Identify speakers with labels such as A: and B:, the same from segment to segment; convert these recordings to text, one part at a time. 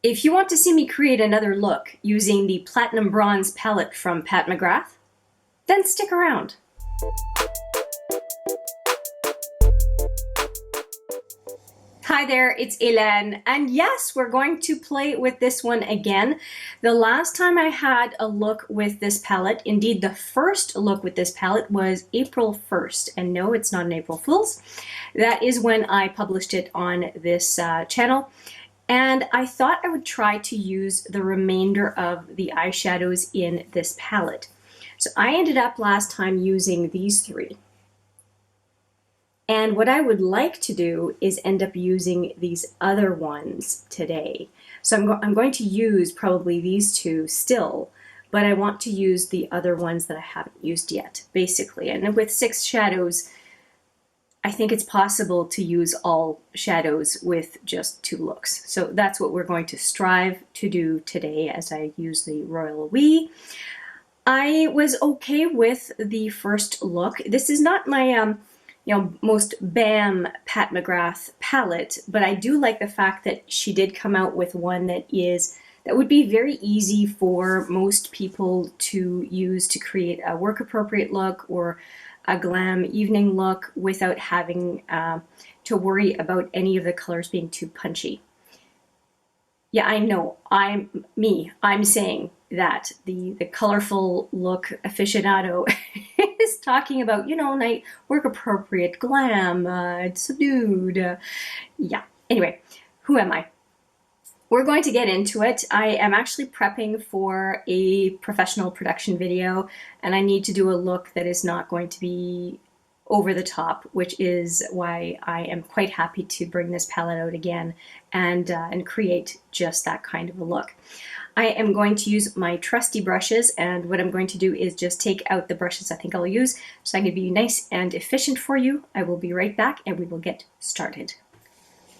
A: If you want to see me create another look using the Platinum Bronze palette from Pat McGrath, then stick around. Hi there, it's Hélène, and yes, we're going to play with this one again. The last time I had a look with this palette, indeed the first look with this palette, was April 1st, and no, it's not an April Fool's. That is when I published it on this channel, and I thought I would try to use the remainder of the eyeshadows in this palette. So I ended up last time using these three. And what I would like to do is end up using these other ones today. So I'm going to use probably these two still, but I want to use the other ones that I haven't used yet, basically. And with 6 shadows, I think it's possible to use all shadows with just 2 looks. So that's what we're going to strive to do today as I use the Royal We. I was okay with the first look. This is not my most BAM Pat McGrath palette, but I do like the fact that she did come out with one that would be very easy for most people to use to create a work appropriate look or a glam evening look without having to worry about any of the colors being too punchy. Yeah, I know, I'm saying that the colorful look aficionado is talking about, night work appropriate, glam, subdued. Yeah, anyway, who am I? We're going to get into it. I am actually prepping for a professional production video, and I need to do a look that is not going to be over the top, which is why I am quite happy to bring this palette out again and create just that kind of a look. I am going to use my trusty brushes, and what I'm going to do is just take out the brushes I think I'll use so I can be nice and efficient for you. I will be right back and we will get started.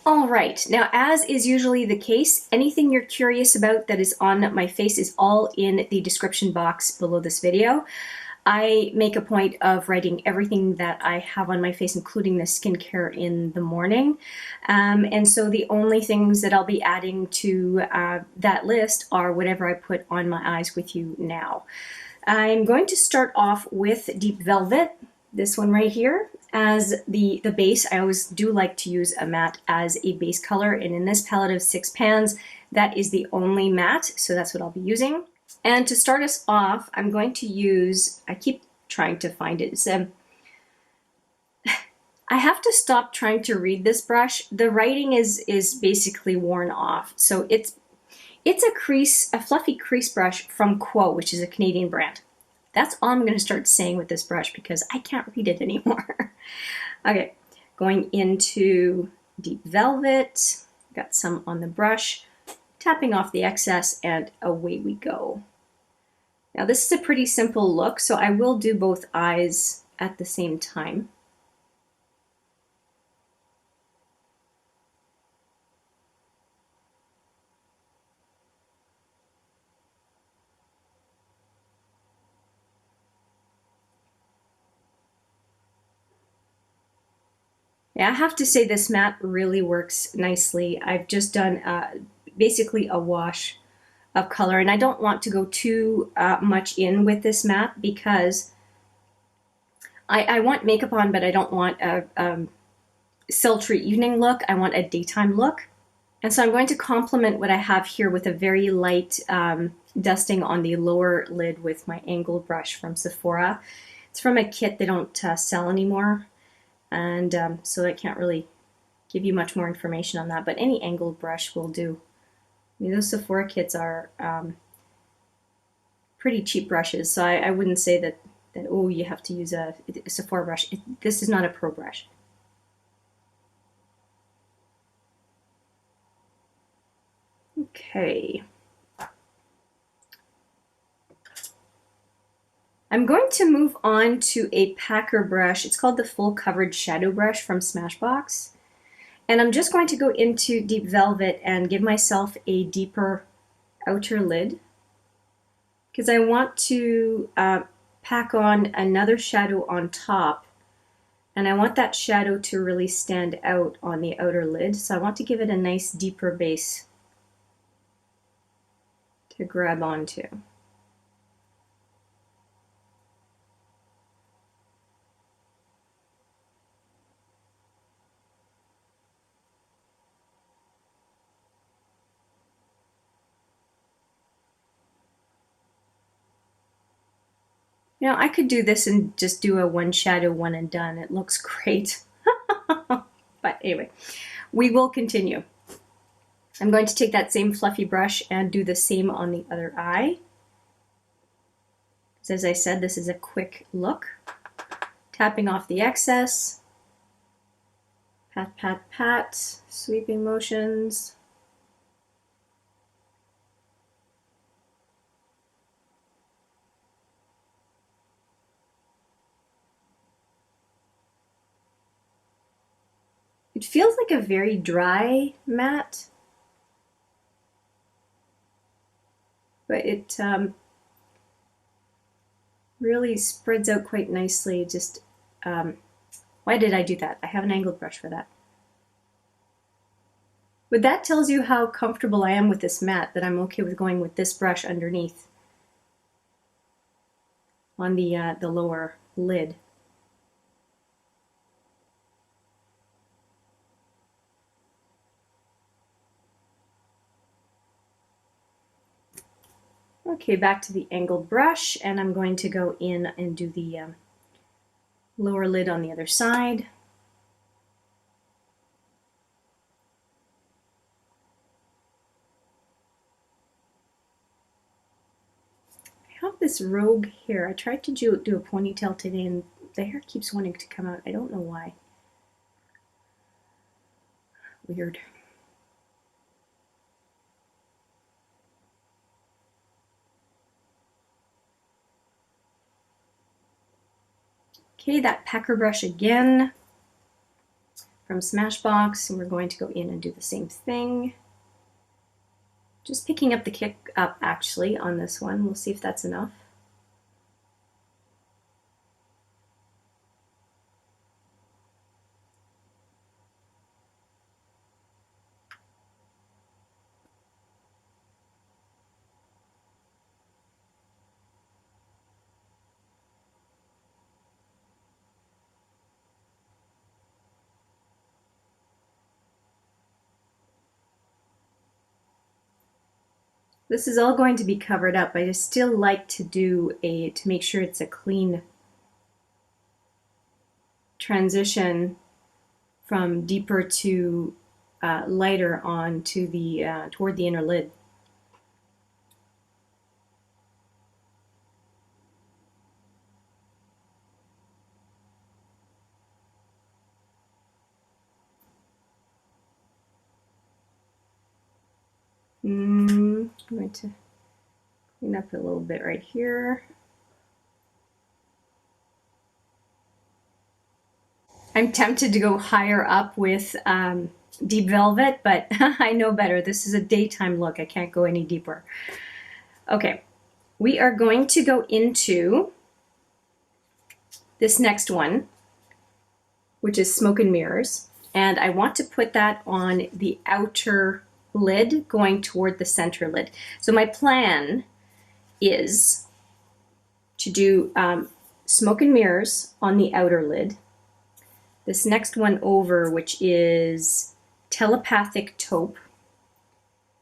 A: All right, now as is usually the case, anything you're curious about that is on my face is all in the description box below this video. I make a point of writing everything that I have on my face, including the skincare, in the morning. And so the only things that I'll be adding to that list are whatever I put on my eyes with you now. I'm going to start off with Deep Velvet, this one right here, as the base. I always do like to use a matte as a base color, and in this palette of 6 pans, that is the only matte, so that's what I'll be using. And to start us off, I'm going to use, I keep trying to find it. I have to stop trying to read this brush. The writing is basically worn off. So it's a fluffy crease brush from Quo, which is a Canadian brand. That's all I'm going to start saying with this brush because I can't read it anymore. Okay, going into Deep Velvet. Got some on the brush. Tapping off the excess, and away we go. Now this is a pretty simple look, so I will do both eyes at the same time. Yeah, I have to say this matte really works nicely. I've just done basically a wash of color, and I don't want to go too much in with this matte because I want makeup on, but I don't want a sultry evening look. I want a daytime look. And so I'm going to complement what I have here with a very light dusting on the lower lid with my angled brush from Sephora. It's from a kit they don't sell anymore, and so I can't really give you much more information on that, but any angled brush will do. I mean, those Sephora kits are pretty cheap brushes, so I wouldn't say that oh, you have to use a Sephora brush. This is not a pro brush. Okay. I'm going to move on to a packer brush. It's called the Full Coverage Shadow Brush from Smashbox. And I'm just going to go into Deep Velvet and give myself a deeper outer lid because I want to pack on another shadow on top, and I want that shadow to really stand out on the outer lid. So I want to give it a nice deeper base. to grab onto. You know, I could do this and just do a one shadow, one and done. It looks great. But anyway, we will continue. I'm going to take that same fluffy brush and do the same on the other eye. As I said, this is a quick look. Tapping off the excess. Pat, pat, pat. Sweeping motions. It feels like a very dry matte, but it really spreads out quite nicely. Just why did I do that? I have an angled brush for that. But that tells you how comfortable I am with this matte, that I'm okay with going with this brush underneath on the lower lid. Okay, back to the angled brush, and I'm going to go in and do the lower lid on the other side. I have this rogue hair. I tried to do a ponytail today, and the hair keeps wanting to come out. I don't know why. Weird. Okay, that packer brush again from Smashbox, and we're going to go in and do the same thing. Just picking up the kick up actually on this one. We'll see if that's enough. This is all going to be covered up. I just still like to do to make sure it's a clean transition from deeper to lighter on to the toward the inner lid. I'm going to clean up a little bit right here. I'm tempted to go higher up with Deep Velvet, but I know better. This is a daytime look. I can't go any deeper. Okay, we are going to go into this next one, which is Smoke and Mirrors, and I want to put that on the outer lid going toward the center lid. So my plan is to do Smoke and Mirrors on the outer lid. This next one over, which is Telepathic Taupe,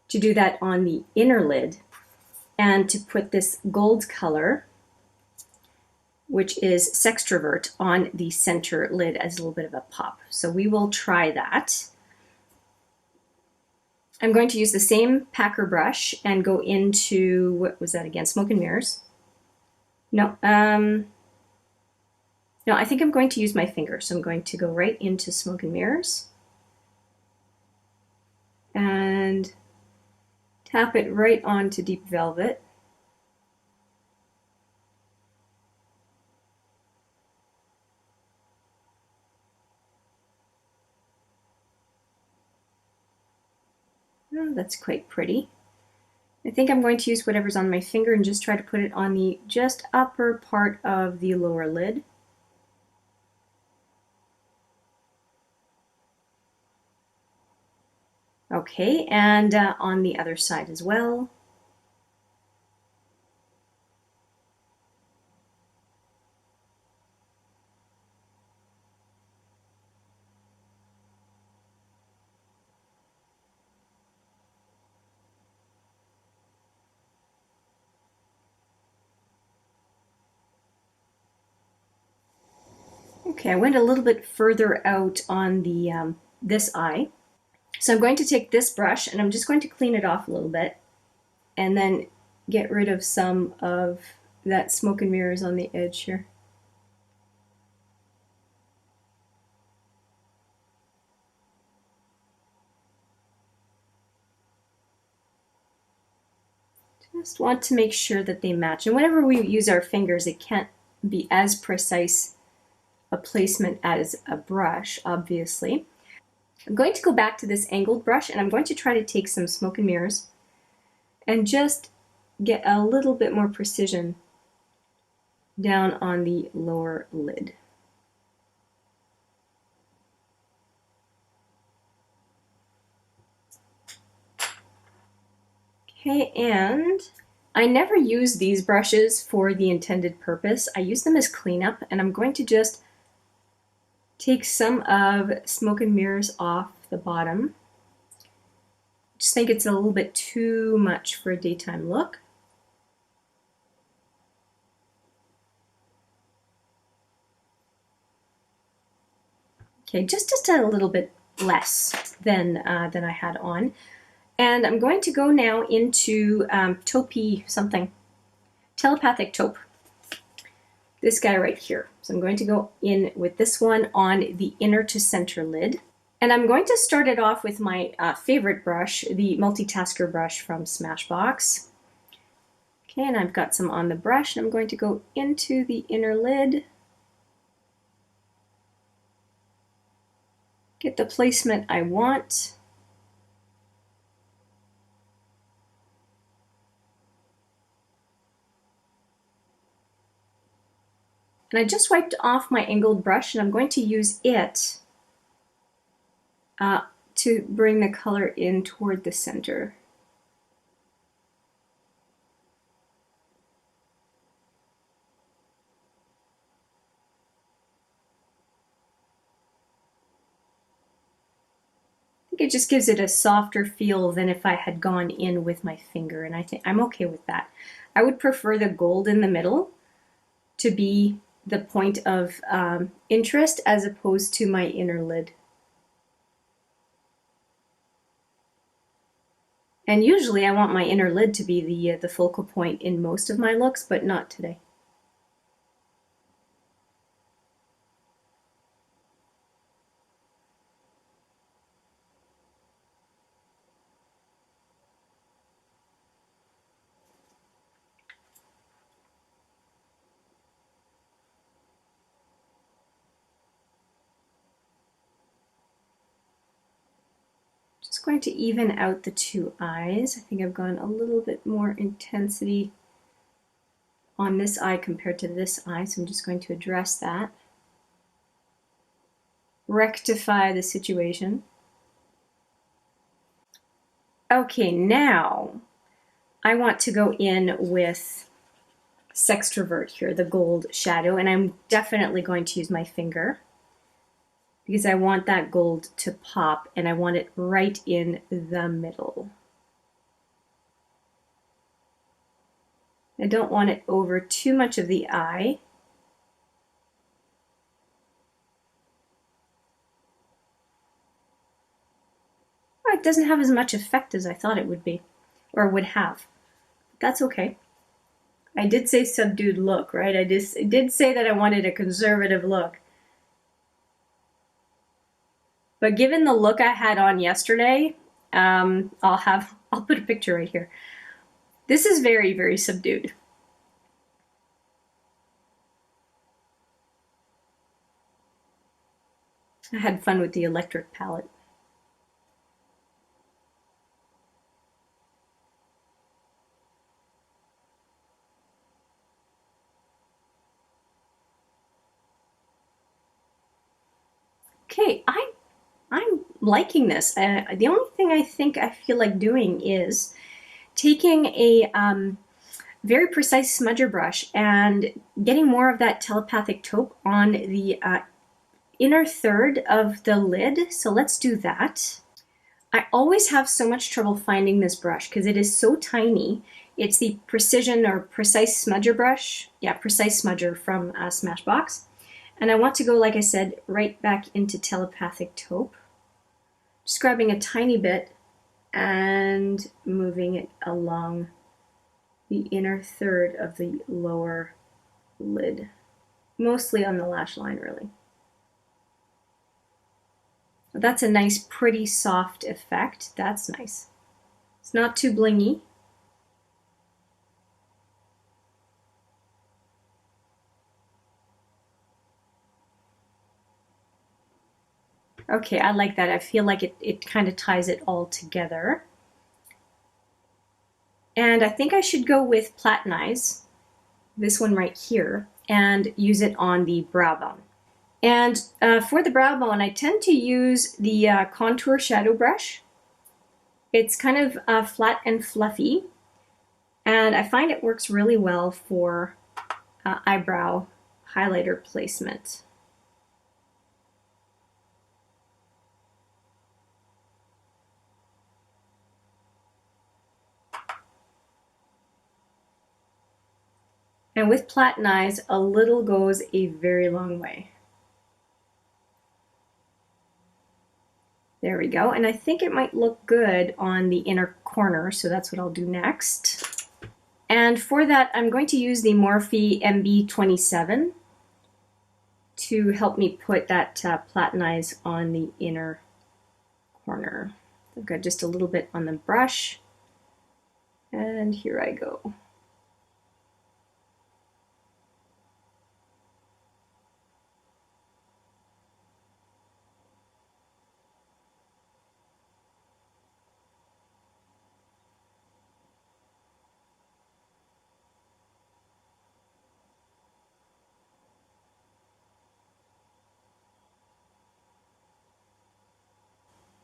A: to do that on the inner lid, and to put this gold color, which is Sextrovert, on the center lid as a little bit of a pop. So we will try that. I'm going to use the same packer brush and go into, what was that again, Smoke and Mirrors. No, no, I think I'm going to use my finger. So I'm going to go right into Smoke and Mirrors and tap it right onto Deep Velvet. Oh, that's quite pretty. I think I'm going to use whatever's on my finger and just try to put it on the just upper part of the lower lid. Okay, and on the other side as well. Okay, I went a little bit further out on the this eye. So I'm going to take this brush and I'm just going to clean it off a little bit and then get rid of some of that smoke and mirrors on the edge here. Just want to make sure that they match. And whenever we use our fingers, it can't be as precise a placement as a brush, obviously. I'm going to go back to this angled brush and I'm going to try to take some smoke and mirrors and just get a little bit more precision down on the lower lid. Okay, and I never use these brushes for the intended purpose. I use them as cleanup, and I'm going to just take some of smoke and mirrors off the bottom. Just think it's a little bit too much for a daytime look. Okay, just a little bit less than I had on. And I'm going to go now into Taupe something, Telepathic Taupe. This guy right here. So I'm going to go in with this one on the inner to center lid. And I'm going to start it off with my favorite brush, the Multitasker brush from Smashbox. Okay, and I've got some on the brush, and I'm going to go into the inner lid. Get the placement I want. And I just wiped off my angled brush and I'm going to use it to bring the color in toward the center. I think it just gives it a softer feel than if I had gone in with my finger, and I think I'm okay with that. I would prefer the gold in the middle to be the point of interest as opposed to my inner lid. And usually I want my inner lid to be the focal point in most of my looks, but not today. Going to even out the two eyes. I think I've gone a little bit more intensity on this eye compared to this eye, so I'm just going to address that. Rectify the situation. Okay, now I want to go in with Sextrovert here, the gold shadow, and I'm definitely going to use my finger, because I want that gold to pop and I want it right in the middle. I don't want it over too much of the eye. Oh, it doesn't have as much effect as I thought it would be, or would have. That's okay. I did say subdued look, right? I did say that I wanted a conservative look. But given the look I had on yesterday, I'll put a picture right here. This is very, very subdued. I had fun with the electric palette. Okay, I'm liking this. The only thing I think I feel like doing is taking a very precise smudger brush and getting more of that telepathic taupe on the inner third of the lid. So let's do that. I always have so much trouble finding this brush because it is so tiny. It's the Precision or Precise Smudger brush. Yeah, Precise Smudger from Smashbox. And I want to go, like I said, right back into Telepathic Taupe. Just grabbing a tiny bit and moving it along the inner third of the lower lid. Mostly on the lash line, really. That's a nice, pretty soft effect. That's nice. It's not too blingy. Okay, I like that. I feel like it kind of ties it all together. And I think I should go with Platinize, this one right here, and use it on the brow bone. And for the brow bone, I tend to use the contour shadow brush. It's kind of flat and fluffy, and I find it works really well for eyebrow highlighter placement. And with Platinize, a little goes a very long way. There we go, and I think it might look good on the inner corner, so that's what I'll do next. And for that, I'm going to use the Morphe MB27 to help me put that Platinize on the inner corner. I've got just a little bit on the brush, and here I go.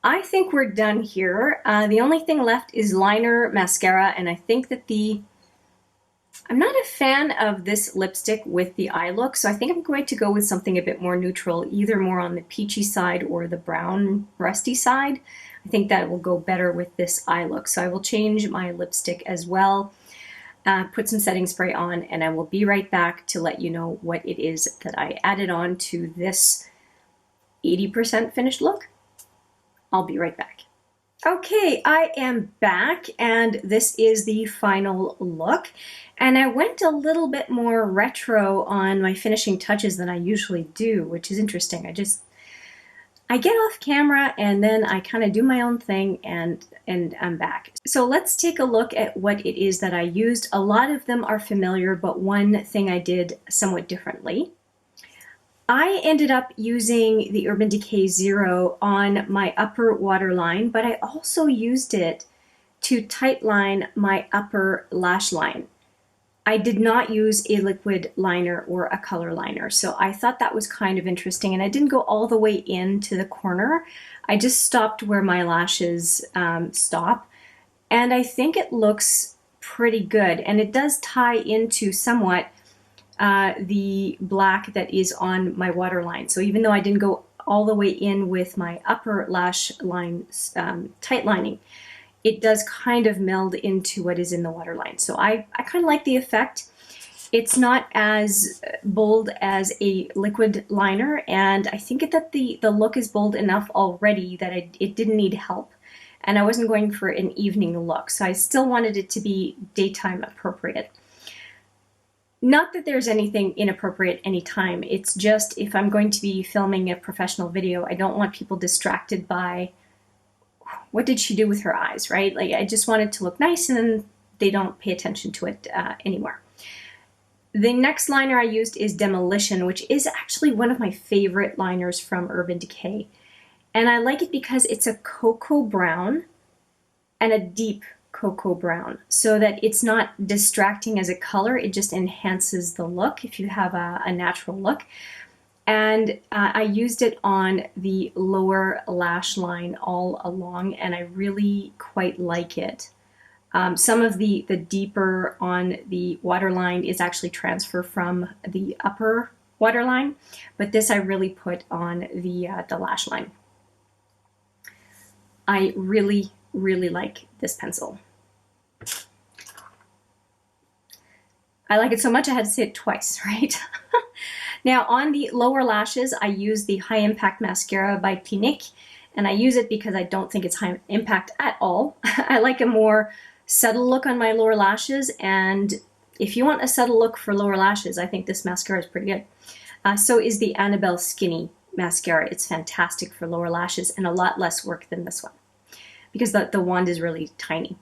A: I think we're done here. The only thing left is liner, mascara, and I think that I'm not a fan of this lipstick with the eye look, so I think I'm going to go with something a bit more neutral, either more on the peachy side or the brown rusty side. I think that will go better with this eye look, so I will change my lipstick as well, put some setting spray on, and I will be right back to let you know what it is that I added on to this 80% finished look. I'll be right back. Okay, I am back, and this is the final look. And I went a little bit more retro on my finishing touches than I usually do, which is interesting. I get off camera and then I kind of do my own thing, and I'm back. So let's take a look at what it is that I used. A lot of them are familiar, but one thing I did somewhat differently. I ended up using the Urban Decay Zero on my upper waterline, but I also used it to tightline my upper lash line. I did not use a liquid liner or a color liner, so I thought that was kind of interesting, and I didn't go all the way into the corner. I just stopped where my lashes stop, and I think it looks pretty good, and it does tie into somewhat the black that is on my waterline. So even though I didn't go all the way in with my upper lash line tight lining, it does kind of meld into what is in the waterline. So I kind of like the effect. It's not as bold as a liquid liner, and I think that the look is bold enough already that it didn't need help. And I wasn't going for an evening look, so I still wanted it to be daytime appropriate. Not that there's anything inappropriate anytime, it's just if I'm going to be filming a professional video, I don't want people distracted by what did she do with her eyes, right? Like, I just want it to look nice and then they don't pay attention to it anymore. The next liner I used is Demolition, which is actually one of my favorite liners from Urban Decay. And I like it because it's a cocoa brown and a deep cocoa brown, so that it's not distracting as a color, it just enhances the look if you have a natural look. And I used it on the lower lash line all along, and I really quite like it. Some of the deeper on the waterline is actually transfer from the upper waterline, but this I really put on the lash line. I really like this pencil. I like it so much I had to say it twice, right? Now on the lower lashes, I use the High Impact Mascara by Clinique, and I use it because I don't think it's high impact at all. I like a more subtle look on my lower lashes, and if you want a subtle look for lower lashes, I think this mascara is pretty good. So is the Annabelle Skinny mascara. It's fantastic for lower lashes and a lot less work than this one because the wand is really tiny.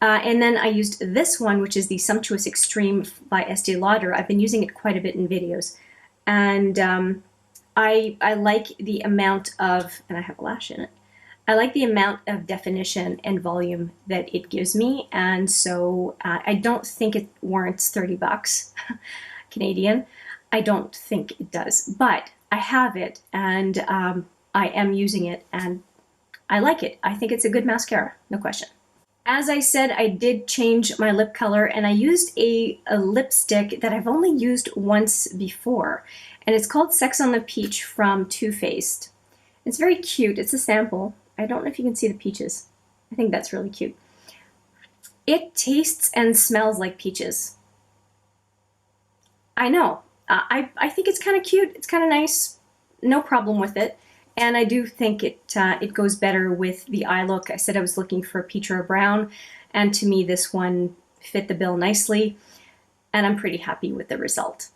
A: And then I used this one, which is the Sumptuous Extreme by Estee Lauder. I've been using it quite a bit in videos. And I like the amount of, and I have a lash in it, I like the amount of definition and volume that it gives me. And so I don't think it warrants 30 bucks Canadian. I don't think it does, but I have it and I am using it and I like it. I think it's a good mascara, no question. As I said, I did change my lip color and I used a lipstick that I've only used once before, and it's called Sex on the Peach from Too Faced. It's very cute. It's a sample. I don't know if you can see the peaches. I think that's really cute. It tastes and smells like peaches. I know. I think it's kind of cute. It's kind of nice. No problem with it. And I do think it goes better with the eye look. I said I was looking for a peach or a brown, and to me this one fit the bill nicely, and I'm pretty happy with the result.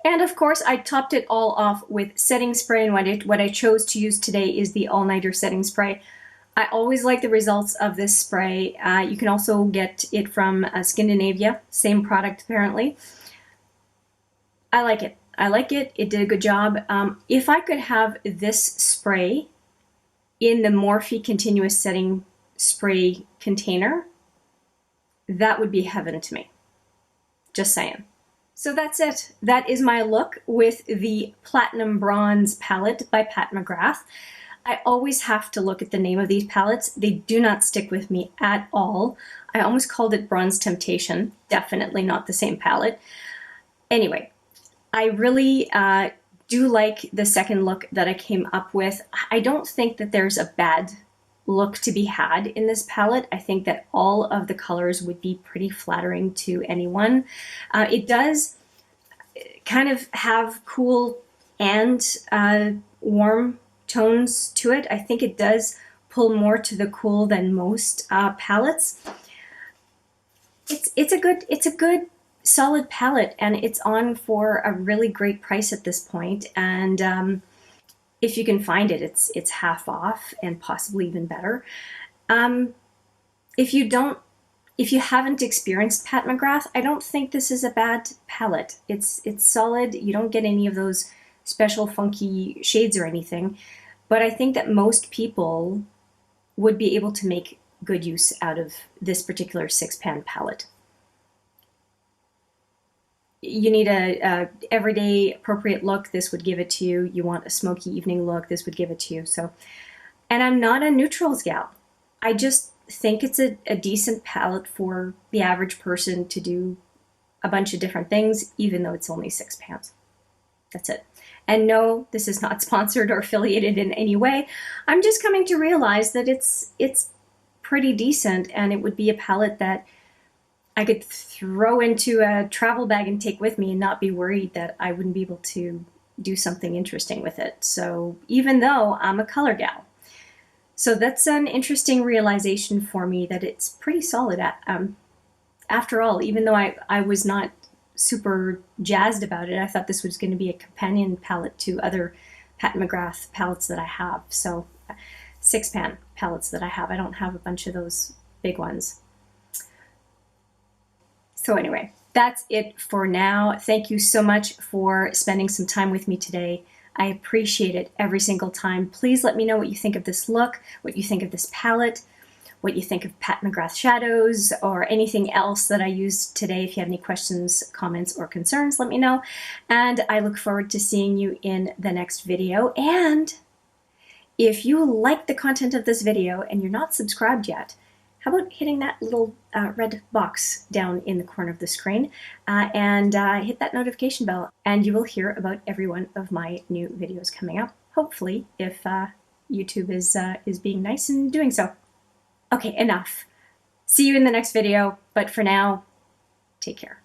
A: And of course I topped it all off with setting spray, and what I chose to use today is the All Nighter setting spray. I always like the results of this spray. You can also get it from Scandinavia, same product apparently. I like it. I like it. It did a good job. If I could have this spray in the Morphe Continuous Setting Spray container, that would be heaven to me. Just saying. So that's it. That is my look with the Platinum Bronze palette by Pat McGrath. I always have to look at the name of these palettes. They do not stick with me at all. I almost called it Bronze Temptation. Definitely not the same palette. Anyway. I really do like the second look that I came up with. I don't think that there's a bad look to be had in this palette. I think that all of the colors would be pretty flattering to anyone. It does kind of have cool and warm tones to it. I think it does pull more to the cool than most palettes. It's a good solid palette, and it's on for a really great price at this point. And if you can find it, it's half off and possibly even better. If you haven't experienced Pat McGrath, I don't think this is a bad palette. It's solid. You don't get any of those special funky shades or anything, but I think that most people would be able to make good use out of this particular 6-pan palette. You need a everyday appropriate look, this would give it to you. You want a smoky evening look, this would give it to you. So, and I'm not a neutrals gal. I just think it's a decent palette for the average person to do a bunch of different things, even though it's only 6 pans. That's it. And no, this is not sponsored or affiliated in any way. I'm just coming to realize that it's pretty decent, and it would be a palette that I could throw into a travel bag and take with me and not be worried that I wouldn't be able to do something interesting with it. So even though I'm a color gal. So that's an interesting realization for me that it's pretty solid after all, even though I was not super jazzed about it. I thought this was going to be a companion palette to other Pat McGrath palettes that I have. So 6-pan palettes that I have. I don't have a bunch of those big ones. So anyway, that's it for now. Thank you so much for spending some time with me today. I appreciate it every single time. Please let me know what you think of this look, what you think of this palette, what you think of Pat McGrath shadows, or anything else that I used today. If you have any questions, comments, or concerns, let me know. And I look forward to seeing you in the next video. And if you like the content of this video and you're not subscribed yet, how about hitting that little red box down in the corner of the screen and hit that notification bell, and you will hear about every one of my new videos coming up, hopefully, if YouTube is being nice and doing so. Okay, enough. See you in the next video, but for now, take care.